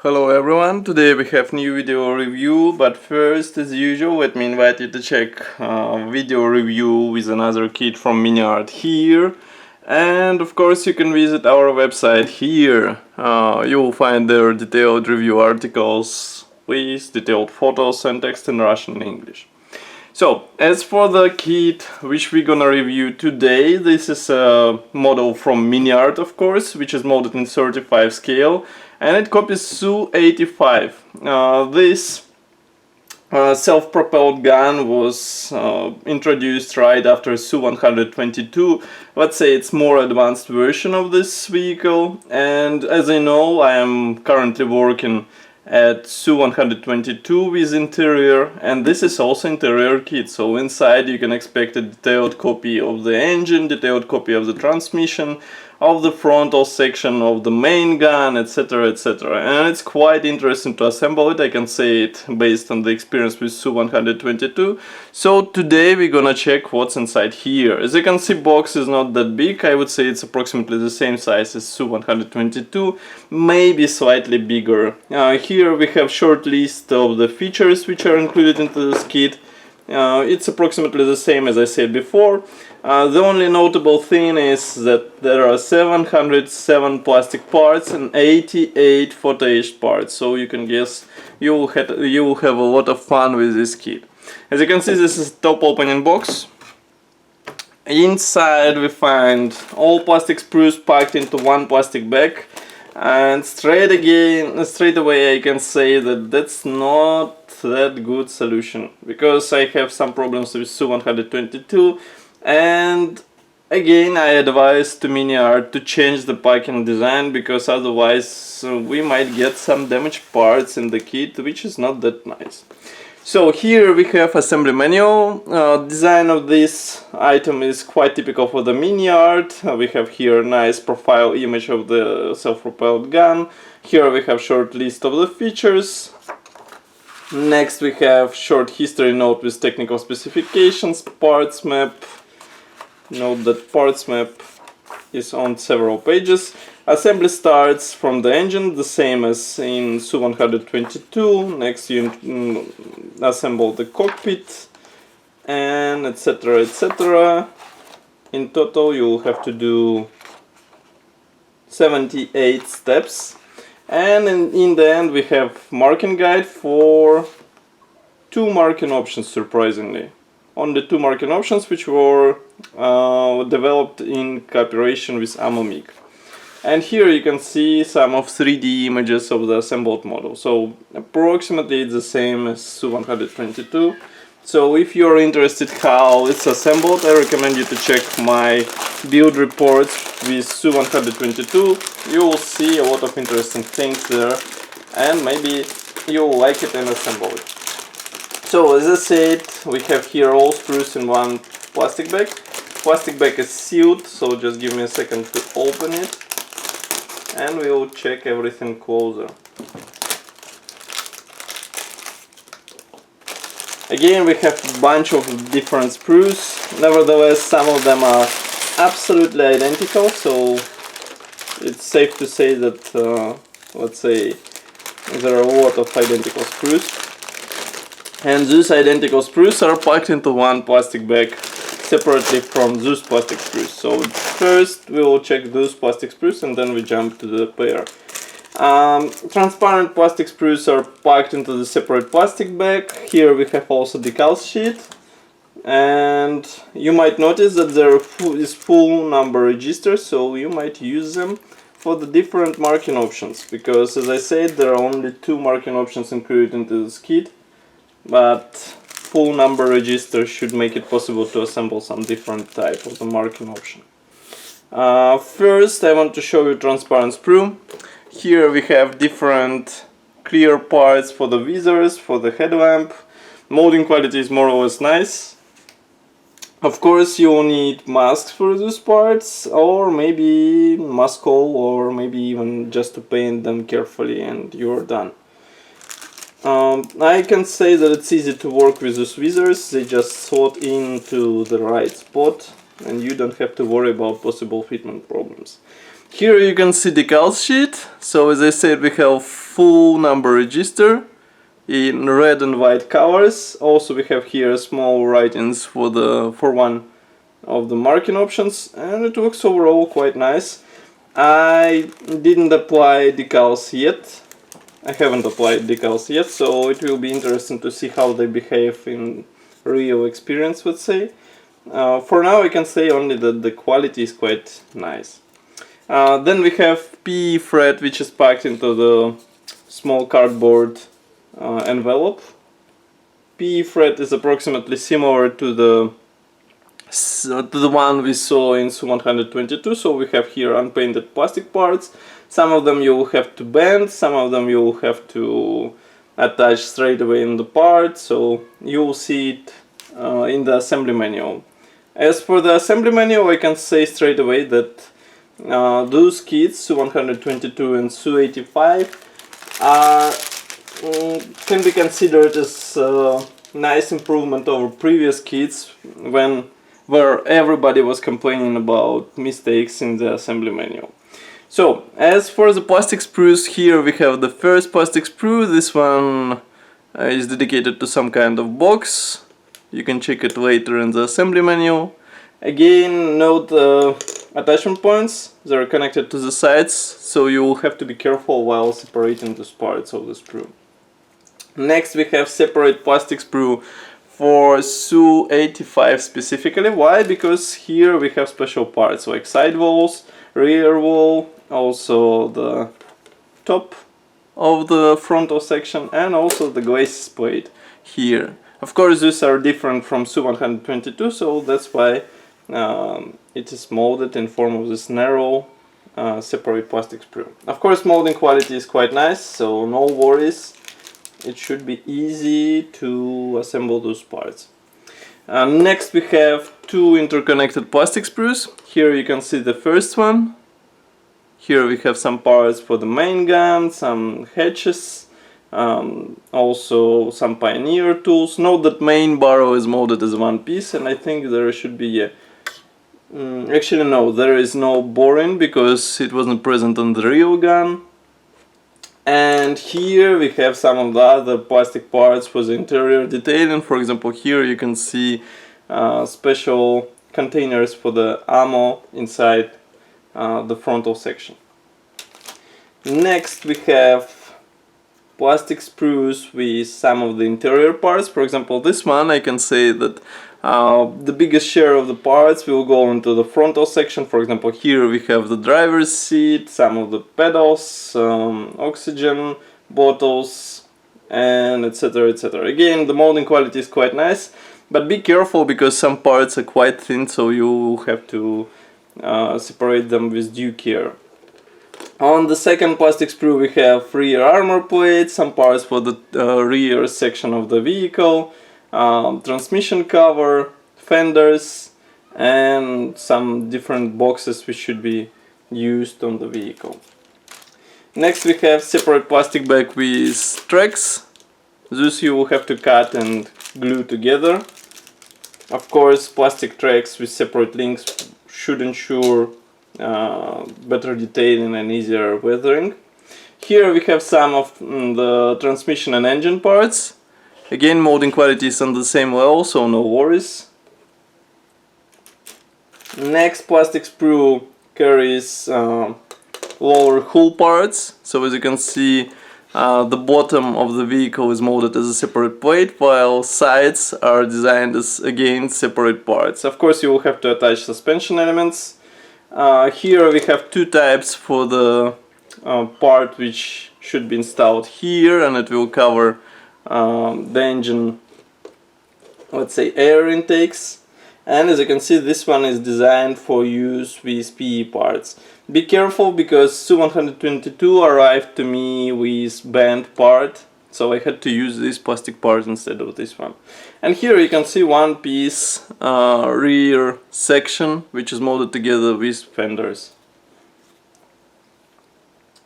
Hello everyone, today we have new video review, but first, as usual, let me invite you to check video review with another kit from Miniart here. And of course you can visit our website here. You will find their detailed review articles with detailed photos and text in Russian and English. So, as for the kit which we're gonna review today, this is a model from Miniart, of course, which is molded in 35 scale, and it copies Su-85. This self-propelled gun was introduced right after Su-122. Let's say it's more advanced version of this vehicle, and as I know, I am currently working at Su-122 with interior, and this is also interior kit, so inside you can expect a detailed copy of the engine, detailed copy of the transmission, of the frontal section of the main gun, etc, etc. And it's quite interesting to assemble it, I can say it based on the experience with Su-122. So today we're gonna check what's inside here. As you can see, box is not that big. I would say it's approximately the same size as Su-122, maybe slightly bigger. Here we have short list of the features which are included into this kit. It's approximately the same as I said before. The only notable thing is that there are 707 plastic parts and 88 photo-etched parts, so you can guess you will have a lot of fun with this kit. As you can see, this is top opening box. Inside we find all plastic sprues packed into one plastic bag, and straight away I can say that that's not that good solution, because I have some problems with Su-122, and again I advise to Miniart to change the packing design, because otherwise we might get some damaged parts in the kit, which is not that nice. So here we have assembly manual. Design of this item is quite typical for the Miniart. We have here a nice profile image of the self-propelled gun. Here we have short list of the features. Next we have short history note with technical specifications, parts map. Note that parts map is on several pages. Assembly starts from the engine, the same as in Su-122. Next you assemble the cockpit, and etc, etc. In total you will have to do 78 steps. And in the end we have marking guide for 2 marking options, surprisingly. On the 2 marking options which were developed in cooperation with Amomig. And here you can see some of 3D images of the assembled model. So approximately it's the same as Su-122. So if you're interested how it's assembled, I recommend you to check my build reports with Su-122. You will see a lot of interesting things there, and maybe you'll like it and assemble it. So as I said, we have here all sprues in one plastic bag. Plastic bag is sealed, so just give me a second to open it, and we'll check everything closer. Again, we have a bunch of different sprues. Nevertheless, some of them are absolutely identical, so it's safe to say that, let's say, there are a lot of identical sprues. And these identical sprues are packed into one plastic bag separately from those plastic sprues. So first we will check those plastic sprues, and then we jump to the pair. Transparent plastic sprues are packed into the separate plastic bag. Here we have also decal sheet, and you might notice that there is full number register, so you might use them for the different marking options, because as I said, there are only 2 marking options included into this kit, but full number register should make it possible to assemble some different type of the marking option. First I want to show you transparent sprue. Here we have different clear parts for the visors, for the headlamp. Molding quality is more or less nice. Of course you will need masks for those parts, or maybe mask all, or maybe even just to paint them carefully and you're done. I can say that it's easy to work with those visors. They just slot into the right spot, and you don't have to worry about possible fitment problems. Here you can see decal sheet. So as I said, we have full number register in red and white colors. Also we have here small writings for one of the marking options, and it looks overall quite nice. I didn't apply decals yet. I haven't applied decals yet, so it will be interesting to see how they behave in real experience, let's say. For now I can say only that the quality is quite nice. Then we have PE thread, which is packed into the small cardboard envelope. PE thread is approximately similar to the one we saw in Su-122, so we have here unpainted plastic parts. Some of them you will have to bend, some of them you will have to attach straight away in the part, so you will see it in the assembly manual. As for the assembly manual, I can say straight away that those kits, Su-122 and Su-85, can be considered as a nice improvement over previous kits where everybody was complaining about mistakes in the assembly manual. So, as for the plastic sprues, here we have the first plastic sprue. This one is dedicated to some kind of box. You can check it later in the assembly manual. Again, note the attachment points. They are connected to the sides, so you will have to be careful while separating these parts of the sprue. Next we have separate plastic sprue for Su-85 specifically. Why? Because here we have special parts like side walls, rear wall, also the top of the frontal section, and also the glacis plate here. Of course these are different from Su-122, so that's why it is molded in form of this narrow separate plastic sprue. Of course molding quality is quite nice, so no worries. It should be easy to assemble those parts. Next we have two interconnected plastic sprues. Here you can see the first one. Here we have some parts for the main gun, some hatches, also some Pioneer tools. Note that main barrel is molded as one piece, and I think there should be a... actually no, there is no boring because it wasn't present on the real gun. And here we have some of the other plastic parts for the interior detailing. For example, here you can see special containers for the ammo inside the frontal section. Next we have plastic sprues with some of the interior parts. For example, this one I can say that the biggest share of the parts will go into the frontal section. For example, here we have the driver's seat, some of the pedals, oxygen bottles, and etc, etc. Again, the molding quality is quite nice, but be careful because some parts are quite thin, so you have to separate them with due care. On the second plastic sprue we have rear armor plate, some parts for the rear section of the vehicle, transmission cover, fenders, and some different boxes which should be used on the vehicle. Next we have separate plastic bag with tracks. Those you will have to cut and glue together. Of course, plastic tracks with separate links should ensure better detailing and easier weathering. Here we have some of the transmission and engine parts. Again, molding quality is on the same level, so no worries. Next plastic sprue carries lower hull parts. So as you can see, the bottom of the vehicle is molded as a separate plate, while sides are designed as, again, separate parts. Of course you will have to attach suspension elements. Here we have two types for the part which should be installed here, and it will cover the engine, let's say, air intakes. And as you can see, this one is designed for use with PE parts. Be careful because Su-122 arrived to me with bent part, so I had to use this plastic part instead of this one. And here you can see one piece rear section which is molded together with fenders.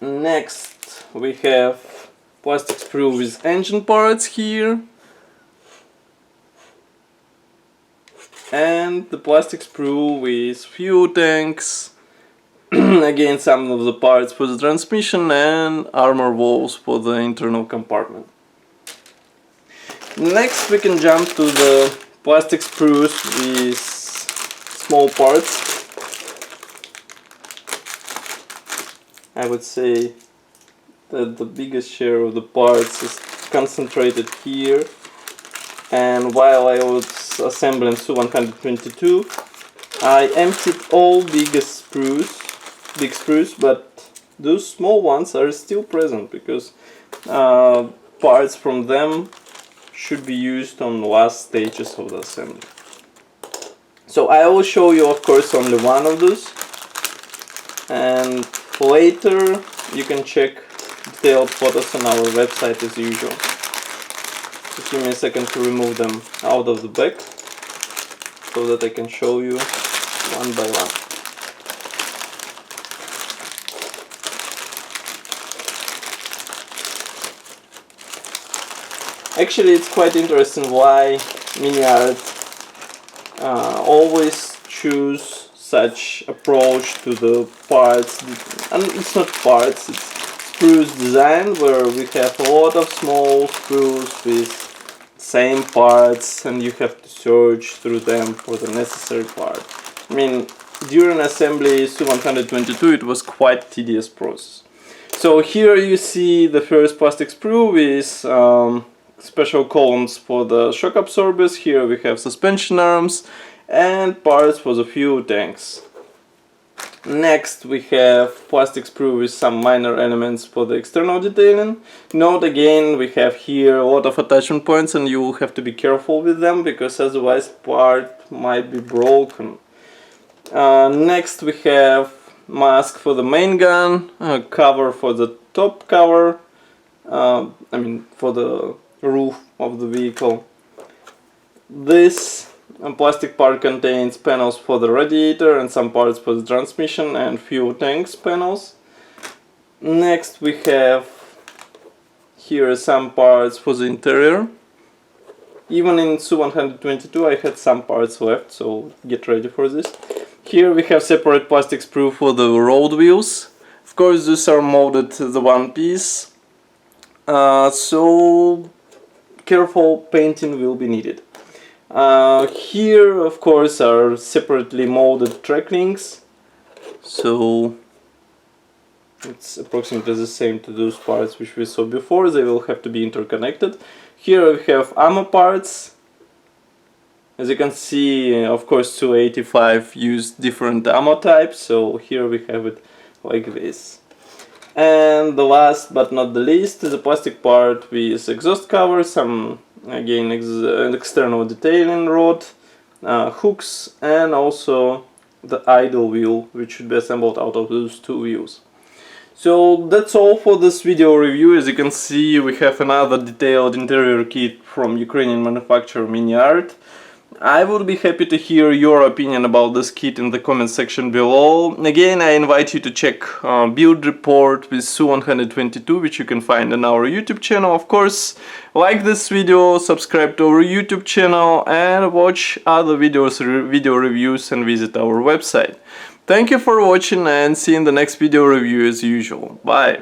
Next we have plastic sprue with engine parts here, and the plastic sprue with fuel tanks, Again, some of the parts for the transmission and armor walls for the internal compartment. Next we can jump to the plastic sprues with small parts. I would say that the biggest share of the parts is concentrated here, and while I was assembling Su-122 I emptied all big sprues, but those small ones are still present because parts from them should be used on the last stages of the assembly. So I will show you of course only one of those, and later you can check detailed photos on our website as usual. Just give me a second to remove them out of the bag so that I can show you one by one. Actually, it's quite interesting why Miniart always choose such approach to the parts, and it's not parts, it's sprues design, where we have a lot of small sprues with same parts and you have to search through them for the necessary part. I mean, during assembly Su-122 it was quite tedious process. So here you see the first plastic sprue with special columns for the shock absorbers. Here we have suspension arms and parts for the fuel tanks. Next we have plastic sprue with some minor elements for the external detailing. Note again, we have here a lot of attachment points and you will have to be careful with them because otherwise part might be broken. Next we have mask for the main gun, cover for the top cover, for the roof of the vehicle. This plastic part contains panels for the radiator and some parts for the transmission and fuel tanks panels. Next we have here some parts for the interior. Even in Su-122 I had some parts left, so get ready for this. Here we have separate plastic sprue for the road wheels. Of course these are molded to the one piece, so careful painting will be needed. Here of course are separately molded track links, so it's approximately the same to those parts which we saw before. They will have to be interconnected. Here we have ammo parts. As you can see, of course Su-85 used different ammo types, so here we have it like this. And the last but not the least is the plastic part with exhaust cover, some again external detailing rod, hooks, and also the idle wheel, which should be assembled out of those two wheels. So that's all for this video review. As you can see, we have another detailed interior kit from Ukrainian manufacturer Miniart. I would be happy to hear your opinion about this kit in the comment section below. Again, I invite you to check build report with Su-122, which you can find on our YouTube channel. Of course, like this video, subscribe to our YouTube channel, and watch other video reviews and visit our website. Thank you for watching, and see you in the next video review as usual. Bye!